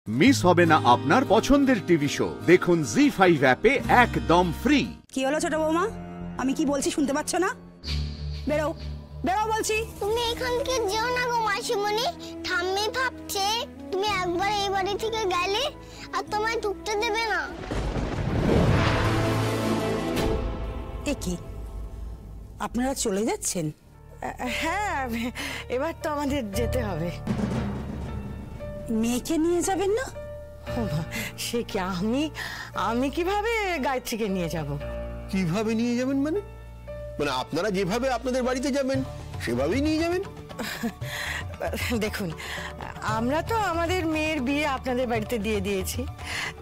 Miss হবে না আপনার পছন্দের টিভি শো। দেখুন জি5 অ্যাপে একদম ফ্রি। কি হলো ছোট বৌমা? আমি কি বলছি শুনতে পাচ্ছ না? বেরো বেরো বলছি। তুমি এখান থেকে যেও না গো মাসিমণি, ঠাম্মি ভাবছে তুমি একবার এই বাড়ি থেকে গেলে আর তোমায় ঢুকতে দেবে না। এ কি, আপনারা চলে যাচ্ছেন? হ্যাঁ, এবার তো আমাদের যেতে হবে। মেয়েকে নিয়ে যাবেন না? সে কি, আমি কিভাবে গায়ত্রীকে নিয়ে যাব? কিভাবে নিয়ে যাবেন মানে? মানে আপনারা যেভাবে আপনাদের বাড়িতে যাবেন সেভাবেই নিয়ে যাবেন? দেখুন, আমরা তো আমাদের মেয়ের বিয়ে আপনাদের বাড়িতে দিয়ে দিয়েছি,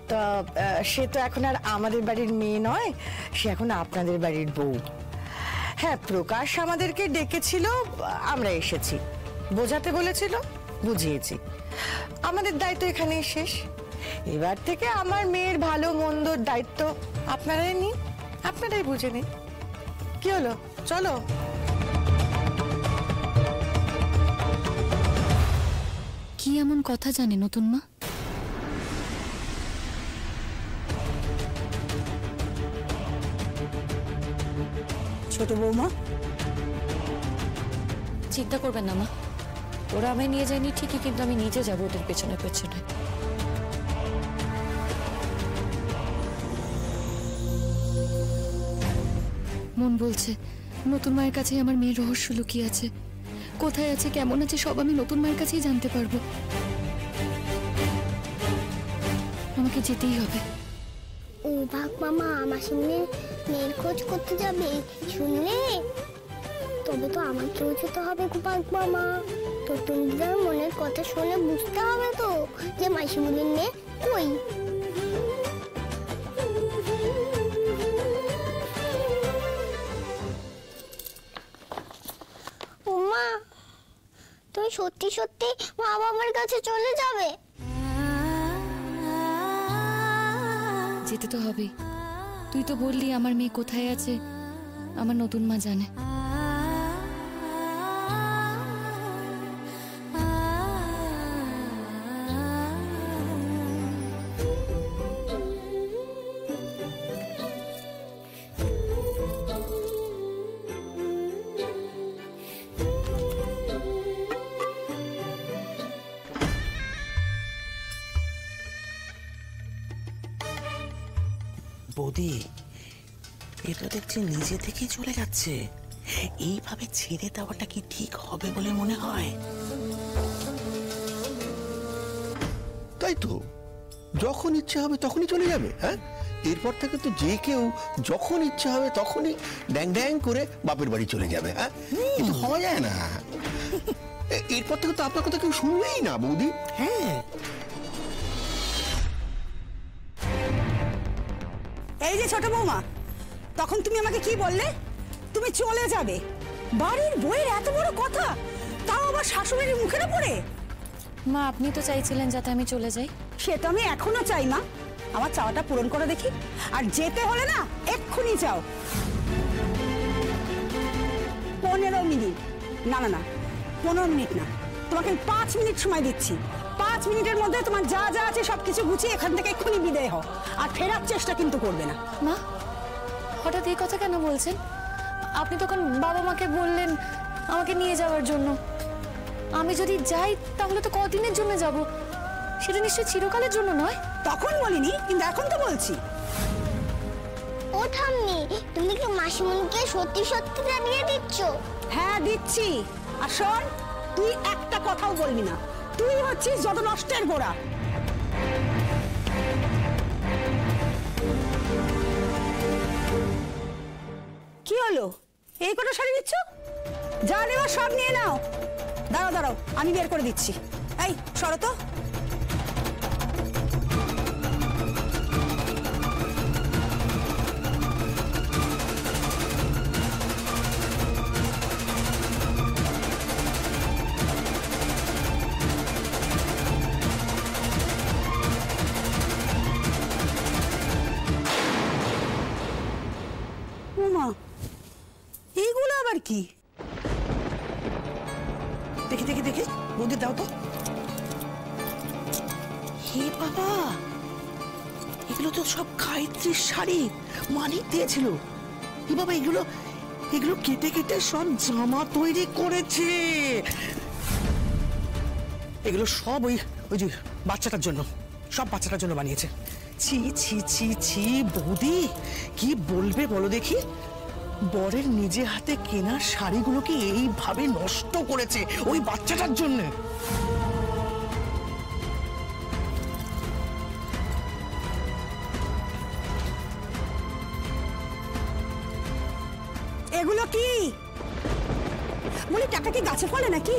তো সে তো এখন আর আমাদের বাড়ির মেয়ে নয়, সে এখন আপনাদের বাড়ির বউ। হ্যাঁ, প্রকাশ আমাদেরকে ডেকেছিল, আমরা এসেছি, বোঝাতে বলেছিল, বুঝিয়েছি। আমাদের দায়িত্ব এখানেই শেষ। এবার থেকে আমার মেয়ের ভালো মন্দর দায়িত্ব আপনারাই নিন, আপনারাই বুঝে নিন। কি হলো, চলো। কি এমন কথা জানে নতুন মা? ছোট বৌমা, চিন্তা করবেন না মা, ওরা আমায় নিয়ে যায়নি ঠিকই, কিন্তু আমি নিজে যাবো ওদের পেছনে পেছনে। মন বলছে নতুন মায়ের কাছে আমার মেয়ের রহস্য লুকিয়ে আছে, কোথায় আছে, কেমন আছে, সব আমি নতুন মায়ের কাছেই জানতে পারবো। আমাকে যেতেই হবে। ও ভাগ মামা মাসিমণির মেয়ের খোঁজ করতে যাবে শুনলে? তবে তো আমাকেও যেতে হবে ভাগ মামা। তো তোমাদের মনের কথা শুনে বুঝতে হবে তো যে মাসিমণির মেয়ে কই। ওমা, তুমি সত্যি সত্যি মা বাবার কাছে চলে যাবে? যেতে তো হবেই, তুই তো বললি আমার মেয়ে কোথায় আছে আমার নতুন মা জানে। বৌদি, এটা দেখছি নিজে থেকেই চলে যাচ্ছে। এইভাবে ছেড়ে দেওয়াটা কি ঠিক হবে বলে মনে হয়? তাই তো, যখন ইচ্ছে হবে তখনই চলে যাবে। হ্যাঁ, এরপর থেকে তো যে কেউ যখন ইচ্ছে হবে তখনই ড্যাং ড্যাং করে বাপের বাড়ি চলে যাবে। হ্যাঁ, কিন্তু হওয়া যায় না। এরপর থেকে তো আপনার কথা কেউ শুনবেই না বৌদি। হ্যাঁ, এই যে ছোট বৌমা, তখন তুমি আমাকে কি বললে? তুমি চলে যাবে। বাড়ির বউয়ের এত বড় কথা, তাও আবার শাশুড়ির মুখের উপরে। মা, আপনি তো চাইছিলেন যাতে আমি চলে যাই। সে তো আমি এখনো চাই মা, আমার চাওয়াটা পূরণ করে দেখি। আর যেতে হলে না এক্ষুনি যাও। 15 মিনিট, না না না 15 মিনিট না, তোমাকে আমি 5 মিনিট সময় দিচ্ছি। 5 মিনিটের মধ্যে তোমার যা যা আছে সবকিছু গুছিয়ে এখান থেকে এক্ষুনি বিদায় হও। আর ফেরার চেষ্টা কিন্তু করবে না। মা, হঠাৎ এই কথা কেন বলছেন? আপনি তখন বাবা মাকে বললেন আমাকে নিয়ে যাওয়ার জন্য। আমি যদি যাই তাহলে তো কদিনের জন্য যাব, সেটা নিশ্চয়ই চিরকালের জন্য নয়। তখন বলিনি, কিন্তু এখন তো বলছি। ও ঠাম্মি, তুমি কি মাসিমণিকে সত্যি সত্যি জানিয়ে দিচ্ছ? হ্যাঁ দিচ্ছি। আর শোন, তুই একটা কথাও বলবি না, তুই হচ্ছিস যত নষ্টের গোড়া। কি হলো, এই কটা শাড়ি দিচ্ছ? যা নেওয়ার সব নিয়ে নাও। দাঁড়াও দাঁড়াও, আমি বের করে দিচ্ছি। এই সরো তো। এইগুলো আবার কি? দেখি দেখি দেখি, বৌদি দাও তো। হে বাবা, এগুলো তো সব গায়ত্রীর শাড়ি, মানিক দিয়েছিল। এ বাবা, এগুলো এগুলো কেটে কেটে সব জামা তৈরি করেছে। এগুলো সব ওই ওই যে বাচ্চাটার জন্য, সব বাচ্চাটার জন্য বানিয়েছে। ছি ছি ছি ছি বৌদি, কি বলবে বলো দেখি? বরের নিজে হাতে কেনা শাড়িগুলোকে এইভাবে নষ্ট করেছে ওই বাচ্চাটার জন্য। এগুলো কি বলি, টাকা কি গাছে ফলে নাকি?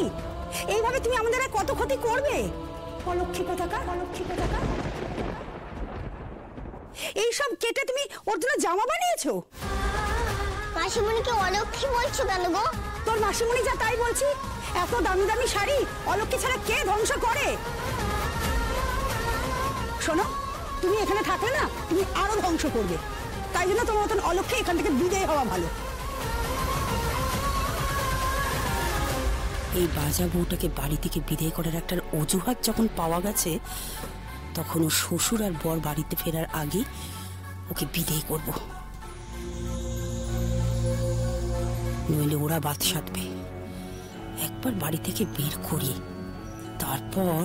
এইভাবে তুমি আমাদের আর কত ক্ষতি করবে? অলক্ষী কোথাকার, অলক্ষী কোথাকার। এইসব কেটে তুমি ওর জন্য জামা বানিয়েছো? মাসিমণিকে অলক্ষী বলছো কেন গো? তোর মাসিমণি যা তাই বলছি। এত দামি দামি শাড়ি অলক্ষী ছাড়া কে ধ্বংস করে? শোনো, তুমি এখানে থাকলে না তুমি আরো ধ্বংস করবে। তাই জন্য তোমার মতন অলক্ষী এখান থেকে বিদায় হওয়া ভালো। এই বাজা বউটাকে বাড়ি থেকে বিদায় করার একটা অজুহাত যখন পাওয়া গেছে, তখন ও শ্বশুর আর বর বাড়িতে ফেরার আগে ওকে বিদায় করব, নইলে ওরা বাদ সাধবে। একবার বাড়ি থেকে বের করি, তারপর।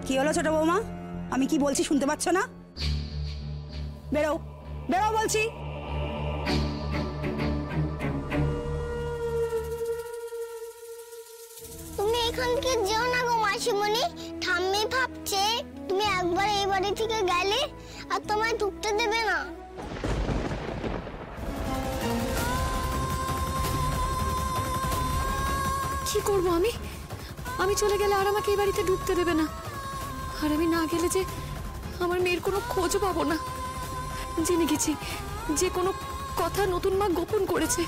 কি হলো ছোট বৌমা? আমি কি বলছি শুনতে পাচ্ছ না? বেরো, বেরো বলছি। তুমি এখান থেকে যেও না গো মাসিমণি, ঠাম্মি ভাবছে তুমি একবার এই বাড়ি থেকে গেলে আর তোমায় ঢুকতে দেবে না। কি করব আমি? আমি চলে গেলে আর আমাকে এই বাড়িতে ঢুকতে দেবে না। আর আমি না গেলে যে আমার মেয়ের কোনো খোঁজও পাবো না। জেনে গেছি যে কোনো কথা নতুন মা গোপন করেছে।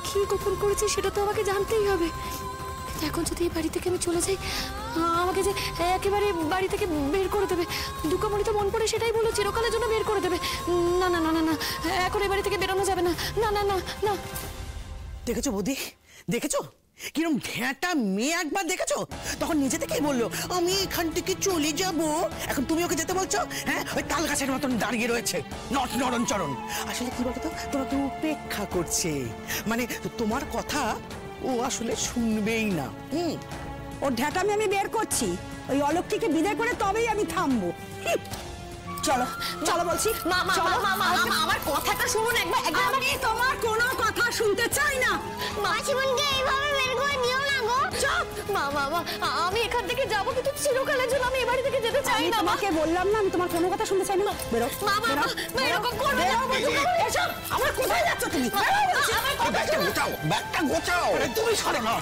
কি গোপন করেছে সেটা তো আমাকে জানতেই হবে। এখন যদি এই বাড়ি থেকে আমি চলে যাই, আমাকে যে একেবারে বাড়ি থেকে বের করে দেবে। দুঃখমণি তো মন পড়ে সেটাই বললো, চিরকালের জন্য বের করে দেবে। না না না না না, এখন এই বাড়ি থেকে বেরোনো যাবে না। না না না না। দেখেছো বৌদি, দেখেছো কিরম ঘ্যাঁটা মেয়ে? একবার দেখেছো? তখন নিজে থেকেই বললো আমি এখান থেকে চলে যাব। এখন তুমি ওকে যেতে বলছো? হ্যাঁ, ওই তাল গাছের মতন দাঁড়িয়ে রয়েছে, নরণ চরণ। আসলে কি বলতো, তোমাকে উপেক্ষা করছে। মানে তোমার কথা ও আসলে শুনবেই না। ওর ঢ্যাটামি আমি বের করছি। ওই অলক্ষীকে বিদায় করে তবেই আমি থামবো। চলো চলো বলছি। আমার কথাটা শুনুন একবার। আমি তোমার কোনো কথা শুনতে চাই না। মাসিমণিকে এইভাবে বের করে দিও না গো। চুপ! মা আমি এখান থেকে যাবো, কিন্তু চিরকালের জন্য আমি এই বাড়ি থেকে যেতে চাই না। তোমাকে বললাম না আমি তোমার কোনো কথা শুনতে চাই না। বেরো। এরকম করবে না। এসব আমার কোথায় যাচ্ছ তুমি? ব্যাগটা গোছাও, ব্যাগটা গোছাও। তুমি সরো না,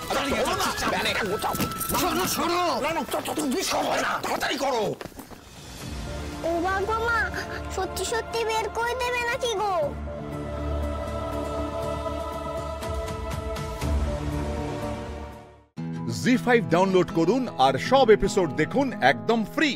ব্যাগটা গোছাও। সরো সরো, না তুমি সরো না, তাড়াতাড়ি করো। ও বাবা মা, সত্যি সত্যি বের করে দেবে নাকি গো? জি5 ডাউনলোড করুন আর সব এপিসোড দেখুন একদম ফ্রি।